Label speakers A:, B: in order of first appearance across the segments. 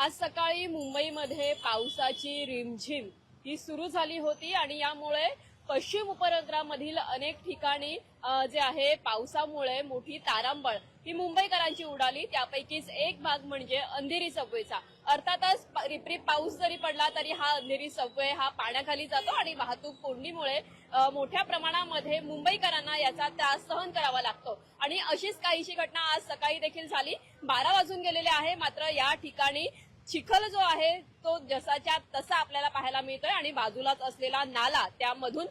A: आज सकाळी मुंबईमध्ये पावसाची रिमझिम ही सुरू झाली होती आणि यामुळे पश्चिम उपनगरामधील अनेक ठिकाणी जे आहे पावसामुळे मोठी तारांबळ ही मुंबईकरांची उडाली। त्यापैकीच एक भाग म्हणजे अंधेरी सबवेचा। अर्थातच रिपरिप पाऊस जरी पडला तरी हा अंधेरी सबवे हा पाण्याखाली जातो आणि वाहतूक कोंडीमुळे मोठ्या प्रमाणामध्ये मुंबईकरांना याचा त्रास सहन करावा लागतो। आणि अशीच काहीशी घटना आज सकाळी देखील झाली। 12 वाजून गेलेले आहे, मात्र या ठिकाणी चिखल जो आहे तो जसाच्या तसा आपल्याला पाहायला मिळतोय आणि बाजूलाच असलेला नाला त्यामधून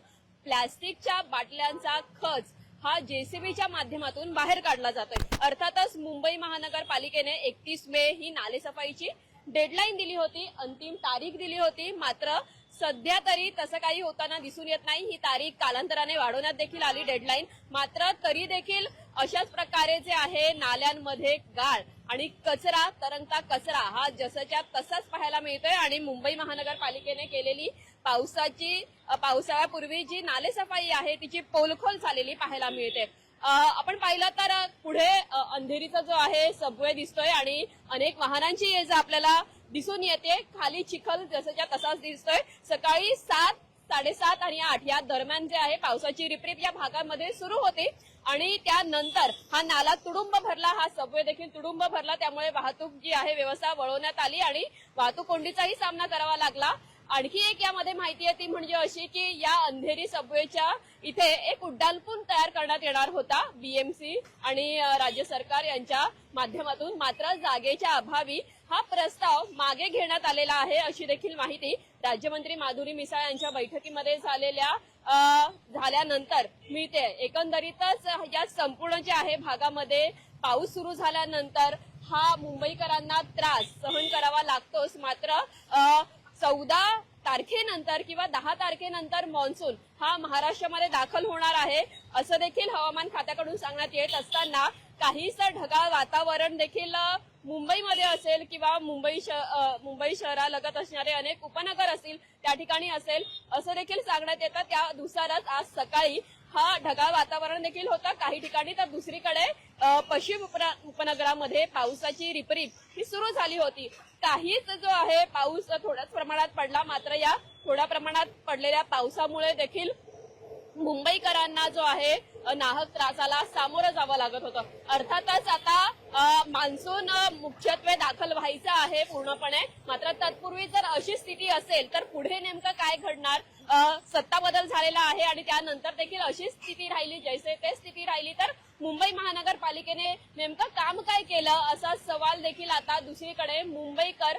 A: प्लास्टिकच्या बाटल्यांचा खच हा जेसीबीच्या माध्यमातून बाहेर काढला जातोय। अर्थातच मुंबई महानगरपालिकेने 31 मे ही नालेसफाईची डेडलाईन दिली होती, अंतिम तारीख दिली होती, मात्र सध्या तरी तसं काही होताना दिसून येत नाही। ही तारीख कालांतराने वाढवण्यात देखील आली डेडलाईन, मात्र तरी देखील अशाच प्रकारे जे आहे नाल्यांमध्ये गाळ आणि कचरा, तरंगता कचरा हा जसाच्या तसाच पाहायला मिळतोय आणि मुंबई महानगरपालिकेने केलेली पावसाळ्यापूर्वी जी नालेसफाई आहे तिची पोलखोल झालेली पाहायला मिळते। आपण पाहिलं तर पुढे अंधेरीचा जो आहे सबवे दिसतोय आणि अनेक वाहनांची ये जा आपल्याला दिसून येते। खाली चिखल जसाच्या तसाच दिसतोय। सकाळी 7, 7:30 आणि 8 या दरम्यान जे आहे पावसाची रिपरिप या भागामध्ये सुरू होती आणि त्यानंतर हा नाला तुडुंब भरला, हा सबवे देखील तुडुंब भरला। त्यामुळे वाहतूक जी आहे व्यवस्था वळवण्यात आली आणि वाहतूक कोंडीचाही सामना करावा लागला। आणखी एक यामध्ये माहिती आहे ती म्हणजे अशी की या अंधेरी सबवेच्या इथे एक उड्डाणपूल तयार करण्यात येणार होता बीएमसी आणि राज्य सरकार यांच्या माध्यमातून, मात्र जागेच्या अभावी हा प्रस्ताव मागे घेण्यात आलेला आहे अशी देखील माहिती राज्यमंत्री माधुरी मिसाळ यांच्या बैठकीमध्ये झाल्यानंतर मिळते। एकंदरीतच या संपूर्ण जे आहे भागामध्ये पाऊस सुरू झाल्यानंतर हा मुंबईकरांना त्रास सहन करावा लागतोच, मात्र 14 तारखेनंतर किंवा 10 तारखेनंतर मान्सून हा महाराष्ट्रामध्ये दाखल होणार आहे असं देखील हवामान खात्याकडून सांगण्यात येत असताना काहीसं ढगाळ वातावरण देखील मुंबईमध्ये असेल किंवा मुंबई शहरालगत असणारे अनेक उपनगर असतील त्या ठिकाणी असेल असं देखील सांगण्यात येतं। त्यानुसारच आज सकाळी हा ढगाळ वातावरण देखील होतं काही ठिकाणी, तर दुसरीकडे पश्चिम उपनगरामध्ये पावसाची रिपरिप ही सुरू झाली होती। काहीच जो आहे पाऊस थोड्याच प्रमाणात पडला, मात्र या थोड्या प्रमाणात पडलेल्या पावसामुळे देखील मुंबईकरांना जो आहे नाहक त्रासाला सामोरं जावं लागत होतं। अर्थातच आता मान्सून मुख्यत्वे दाखल व्हायचा आहे पूर्णपणे, मात्र तत्पूर्वी जर अशी स्थिती असेल तर पुढे नेमकं काय घडणार? सत्ता बदल झालेला आहे आणि त्यानंतर देखील अशी स्थिती राहिली, जैसे ते स्थिती राहिली तर मुंबई महानगरपालिकेने नेमकं काम काय केलं असा सवाल देखील आता दुसरीकडे मुंबईकर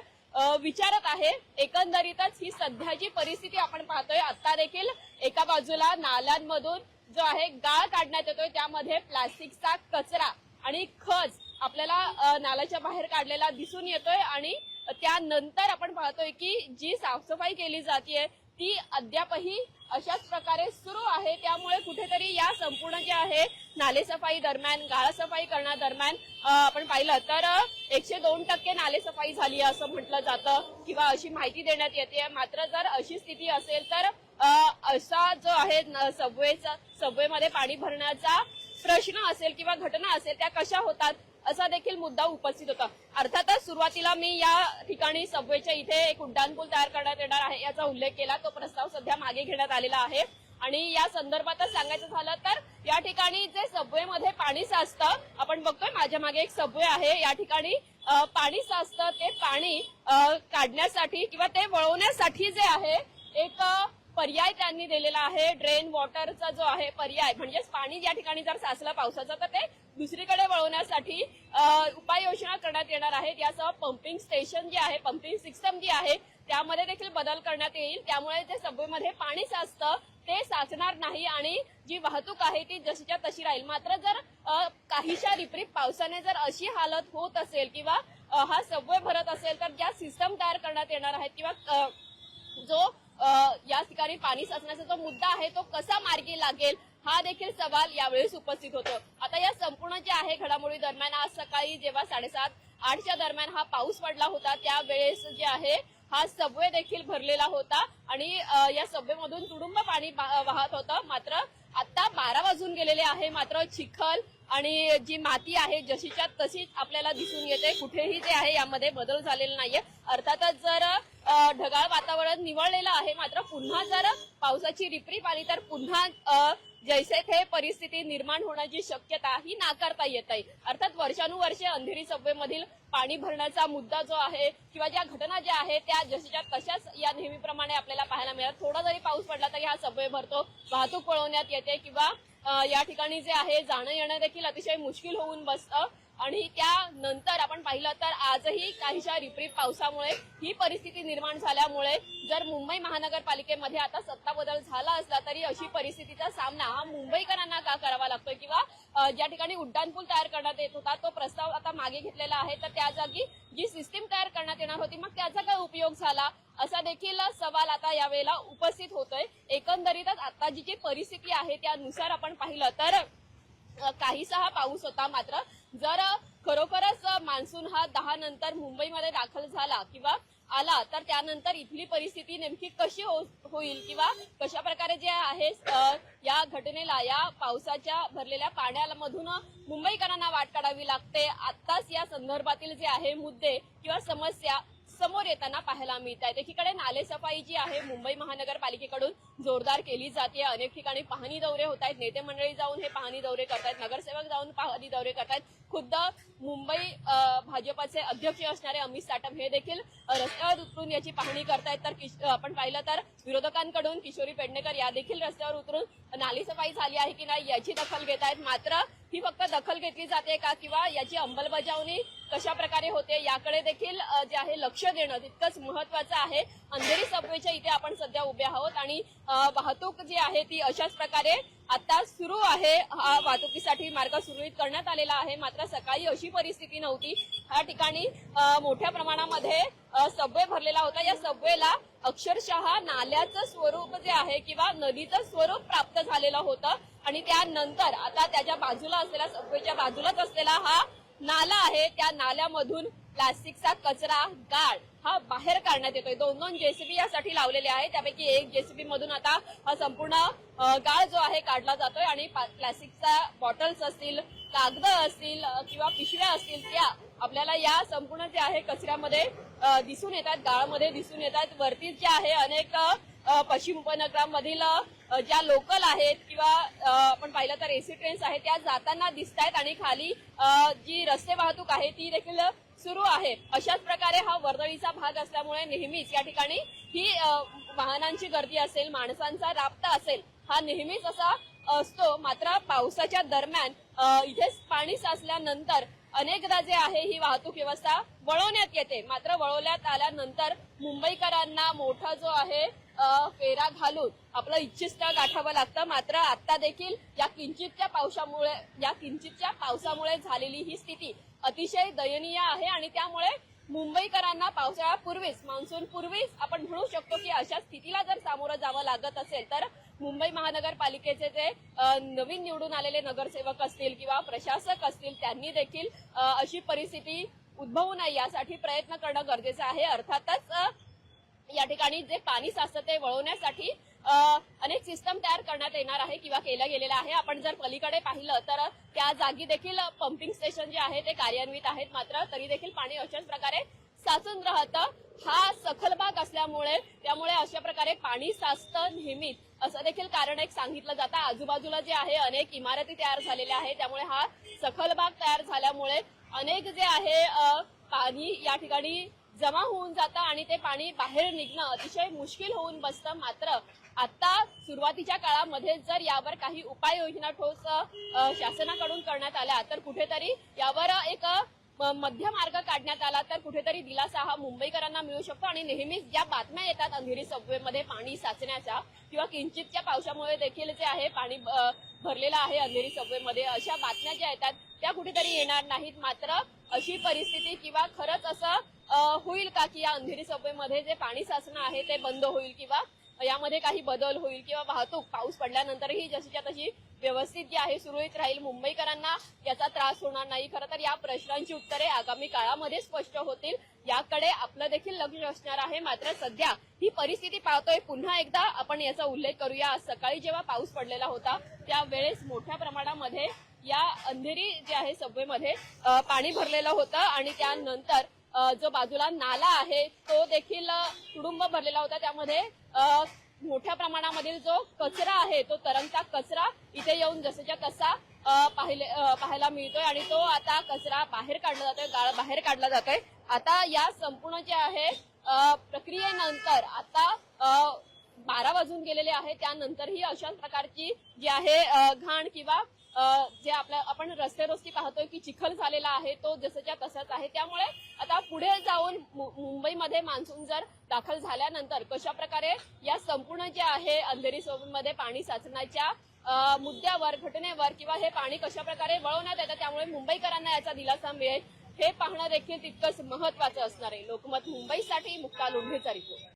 A: विचारत आहे। एकंदरीतच ही सध्याची परिस्थिती आपण पाहतोय। आता देखील एका बाजूला नाल्यांमधून जो आहे गाळ काढण्यात येतोय, त्यामध्ये प्लास्टिकचा कचरा आणि खच आपल्याला नाल्याच्या बाहेर काढलेला दिसून येतोय आणि त्यानंतर आपण पाहतोय की जी साफसफाई केली जाते ती अद्यापही अशाच प्रकारे सुरू आहे। त्यामुळे कुठेतरी या संपूर्ण जे आहे नालेसफाई दरम्यान, गाळसफाई करण्यादरम्यान आपण पाहिलं तर 102% नालेसफाई झाली असं म्हटलं जातं किंवा अशी माहिती देण्यात येते। मात्र जर अशी स्थिती असेल तर असा जो आहे सबवेमध्ये पाणी भरण्याचा प्रश्न असेल किंवा घटना असेल त्या कशा होतात असा देखील मुद्दा उपस्थित होता। अर्थातच सुरुवातीला मी या ठिकाणी सबवेच्या इथे एक उड्डाणपूल तयार करण्यात येणार आहे याचा उल्लेख केला, तो प्रस्ताव सध्या मागे घेण्यात आलेला आहे। आणि या संदर्भातच सांगायचं झालं तर या ठिकाणी जे सबवेमध्ये पाणी साचतं, आपण बघतोय माझ्या मागे एक सबवे आहे, या ठिकाणी पाणी साचतं, ते पाणी काढण्यासाठी किंवा ते वळवण्यासाठी जे आहे एक पर्याय त्यांनी दिलेला आहे। ड्रेन वॉटरचा जो आहे पर्याय, म्हणजेच पाणी या ठिकाणी जर साचलं पावसाचं तर ते दुसरीकडे वळवण्यासाठी उपाययोजना करण्यात येणार आहेत। यासह पंपिंग स्टेशन जे आहे, पंपिंग सिस्टम जी आहे त्यामध्ये देखील बदल करण्यात येईल। त्यामुळे जे सबवेमध्ये पाणी साचतं ते साचणार नाही आणि जी वाहतूक आहे ती जशीच्या तशी राहील। मात्र जर काहीशा रिपरिप पावसाने जर अशी हालत होत असेल किंवा हा सबवे भरत असेल तर ज्या सिस्टम तयार करण्यात येणार आहेत किंवा जो या ठिकाणी पाणी साचण्याचा जो मुद्दा आहे तो कसा मार्गी लागेल हा देखील सवाल यावेळेस उपस्थित होतो। आता या संपूर्ण जे आहे घडामोडी दरम्यान आज सकाळी जेव्हा 7:30, 8च्या दरम्यान हा पाऊस पडला होता त्यावेळेस जे आहे हा सबवे देखील भरलेला होता आणि या सबवेमधून तुडुंब पाणी वाहत होतं। मात्र आता 12 वाजून गेलेले आहे, मात्र चिखल आणि जी माती आहे जशीच्या तशीच आपल्याला दिसून येते, कुठेही जे आहे यामध्ये बदल झालेला नाहीये। अर्थातच जर ढगाळ वातावरण निवळलेलं आहे, मात्र पुन्हा जर पावसाची रिपरिप आली तर पुन्हा जैसे थे परिस्थिती निर्माण होण्याची शक्यता ही नाकारता येत आहे। अर्थात वर्षानुवर्षे अंधेरी सबवे मधील पाणी भरण्याचा मुद्दा जो आहे किंवा ज्या घटना ज्या आहेत त्या जशाच्या तशाच या नेहमीप्रमाणे आपल्याला पाहायला मिळतात। थोडा जरी पाऊस पडला तरी हा सबवे भरतो, वाहतूक वळवण्यात येते किंवा या ठिकाणी जे आहे जाणं येणं देखील अतिशय मुश्किल होऊन बसतं। आणि त्यानंतर आपण पाहिलं तर आजही काहीशा रिपरिप पावसामुळे ही परिस्थिती निर्माण झाल्यामुळे जर मुंबई महानगरपालिकेमध्ये आता सत्ता बदल झाला असला तरी अशी परिस्थितीचा सामना हा मुंबईकरांना का करावा लागतोय किंवा ज्या ठिकाणी उड्डाणपूल तयार करण्यात येत होता तो प्रस्ताव आता मागे घेतलेला आहे, तर त्या जागी जी सिस्टीम तयार करण्यात येणार होती मग त्याचा काय उपयोग झाला असा देखील सवाल आता यावेळेला उपस्थित होतोय। एकंदरीतच आताची जी परिस्थिती आहे त्यानुसार आपण पाहिलं तर काहीसा हा पाऊस होता, मात्र जर खरोखरच मान्सून हा 10 नंतर मुंबईमध्ये दाखल झाला किंवा आला तर त्यानंतर इथली परिस्थिती नेमकी कशी होईल किंवा कशा प्रकारे जे आहे या घटनेला या पावसाच्या भरलेल्या पाण्यामधून मुंबईकरांना वाट काढावी लागते। आताच या संदर्भातील जे आहे मुद्दे किंवा समस्या समोर येताना पाहायला मिळत आहेत। एकीकडे नालेसफाई जी आहे मुंबई महानगरपालिकेकडून जोरदार केली जाते, अनेक ठिकाणी पाहणी दौरे होत आहेत, नेते मंडळी जाऊन हे पाहणी दौरे करतायत, नगरसेवक जाऊन पाहणी दौरे करतायत, खुद्द मुंबई भाजपचे अध्यक्ष असणारे अमित साटम हे देखील रस्त्यावर उतरून याची पाहणी करतायत। तर आपण पाहिलं तर विरोधकांकडून किशोरी पेडणेकर या देखील रस्त्यावर उतरून नालेसफाई झाली आहे की नाही याची दखल घेत आहेत। मात्र ही फक्त दखल घेतली जाते का किंवा याची अंमलबजावणी कशा प्रकारे होते याकडे देखील जे आहे लक्ष देणं तितकंच महत्वाचं आहे। अंधेरी सबवेच्या इथे आपण सध्या उभे आहोत आणि वाहतूक जी आहे ती अशाच प्रकारे आता सुरू आहे। हा वाहतुकीसाठी मार्ग सुरळीत करण्यात आलेला आहे, मात्र सकाळी अशी परिस्थिती नव्हती। या ठिकाणी मोठ्या प्रमाणामध्ये सबवे भरलेला होता। या सबवेला अक्षरशः नाल्याचं स्वरूप जे आहे किंवा नदीचं स्वरूप प्राप्त झालेलं होतं आणि त्यानंतर आता त्याच्या बाजूला असलेला सबवेच्या बाजूलाच असलेला हा नाला आहे, त्या नाल्यामधून प्लास्टिकचा कचरा गाळ हा बाहेर काढण्यात येतोय। दोन जेसीबी यासाठी लावलेले आहे, त्यापैकी एक जेसीबी मधून आता हा संपूर्ण गाळ जो आहे काढला जातोय आणि प्लास्टिकच्या बॉटल्स असतील, कागद असतील किंवा पिशव्या असतील त्या आपल्याला या संपूर्ण जे आहे कचऱ्यामध्ये दिसून येतात, गाळामध्ये दिसून येतात। वरती जे आहे अनेक पश्चिम उपनगरामधील ज्या लोकल आहेत किंवा आपण पाहिलं तर एसी ट्रेन्स आहेत त्या जाताना दिसत आहेत आणि खाली जी रस्ते वाहतूक आहे ती देखील सुरू आहे। अशाच प्रकारे हा वर्दळीचा भाग असल्यामुळे नेहमीच या ठिकाणी ही वाहनांची गर्दी असेल, माणसांचा राबता असेल हा नेहमीच असा असतो। मात्र पावसाच्या दरम्यान इथेच पाणी साचल्यानंतर अनेकदा जे आहे ही वाहतूक व्यवस्था वळवण्यात येते, मात्र वळवण्यात आल्यानंतर मुंबईकरांना मोठा जो आहे फेरा घालून आपलं इच्छित स्थळ गाठावं लागतं। मात्र आता देखील या किंचितच्या पावसामुळे झालेली ही स्थिती अतिशय दयनीय आहे आणि त्यामुळे मुंबईकरांना पावसाळ्यापूर्वीच मान्सून पूर्वीच आपण म्हणू शकतो की अशा स्थितीला जर सामोरं जावं लागत असेल तर मुंबई महानगरपालिकेचे जे नवीन निवडून आलेले नगरसेवक असतील किंवा प्रशासक असतील त्यांनी देखील अशी परिस्थिती उद्भवू नये यासाठी प्रयत्न करणं गरजेचं आहे। अर्थातच या ठिकाणी जे पाणी साचतं ते वळवण्यासाठी अनेक सिस्टम तयार करण्यात येणार आहे किंवा केलं गेलेलं आहे। आपण जर पलीकडे पाहिलं तर त्या जागी देखील पंपिंग स्टेशन जे आहे ते कार्यान्वित आहेत, मात्र तरी देखील पाणी अशाच प्रकारे साचून राहतं। हा सखल भाग असल्यामुळे त्यामुळे अशा प्रकारे पाणी साचतं नेहमीच असं देखील कारण एक सांगितलं जातं। आजूबाजूला जे आहे अनेक इमारती तयार झालेल्या आहेत, त्यामुळे हा सखल भाग तयार झाल्यामुळे अनेक जे आहे पाणी या ठिकाणी जमा होऊन जातं आणि ते पाणी बाहेर निघणं अतिशय मुश्किल होऊन बसतं। मात्र आता सुरुवातीच्या काळामध्ये जर यावर काही उपाययोजना ठोस शासनाकडून करण्यात आल्या तर कुठेतरी यावर एक मध्य मार्ग काढण्यात आला तर कुठेतरी दिलासा हा मुंबईकरांना मिळू शकतो। आणि नेहमीच ज्या बातम्या येतात अंधेरी सबवेमध्ये पाणी साचण्याच्या किंवा किंचितच्या पावसामुळे देखील जे आहे पाणी भरलेलं आहे अंधेरी सबवेमध्ये, अशा बातम्या ज्या येतात त्या कुठेतरी येणार नाहीत। मात्र अशी परिस्थिती किंवा खरंच असं होईल का की या अंधेरी सबवेमध्ये जे पाणी साचणं आहे ते बंद होईल किंवा यामध्ये काही बदल होईल किंवा वाहतूक पाऊस पडल्यानंतरही जशीच्या तशी व्यवस्थित जी आहे सुरळीत राहील, मुंबईकरांना याचा त्रास होणार नाही। खरं तर या प्रश्नांची उत्तरे आगामी काळामध्ये स्पष्ट होतील, याकडे आपलं देखील लक्ष असणार आहे। मात्र सध्या ही परिस्थिती पाहतोय, पुन्हा एकदा आपण याचा उल्लेख करूया। आज सकाळी जेव्हा पाऊस पडलेला होता त्यावेळेस मोठ्या प्रमाणामध्ये या अंधेरी जे आहे सबवेमध्ये पाणी भरलेलं होतं आणि त्यानंतर जो बाजूला नाला आहे तो देखील तुडुंब भरलेला होता. त्यामध्ये मोठ्या प्रमाणामधील जो कचरा आहे तो तरंगता कचरा इथे येऊन जसाच्या तसा पाहायला मिळतोय आणि तो आता कचरा बाहेर काढला जातोय, गाळ बाहेर काढला जातोय. आता या संपूर्ण जे आहे प्रक्रियेनंतर आता 12 वाजून गेलेले आहे. त्यानंतरही अशाच प्रकारची जी आहे घाण किंवा जे आपण रस्ते पाहतोय की चिखल झालेला आहे तो जसंच्या तसाच आहे. त्यामुळे आता पुढे जाऊन मुंबईमध्ये मान्सून जर दाखल झाल्यानंतर कशा प्रकारे या संपूर्ण जे आहे अंधेरी सोबतमध्ये पाणी साचण्याच्या मुद्द्यावर, घटनेवर किंवा हे पाणी कशा प्रकारे वळवण्यात येतं त्यामुळे मुंबईकरांना याचा दिलासा मिळेल हे पाहणं देखील तितकंच महत्वाचं असणार आहे. लोकमत मुंबईसाठी मुक्ता लोंढेचा रिपोर्ट.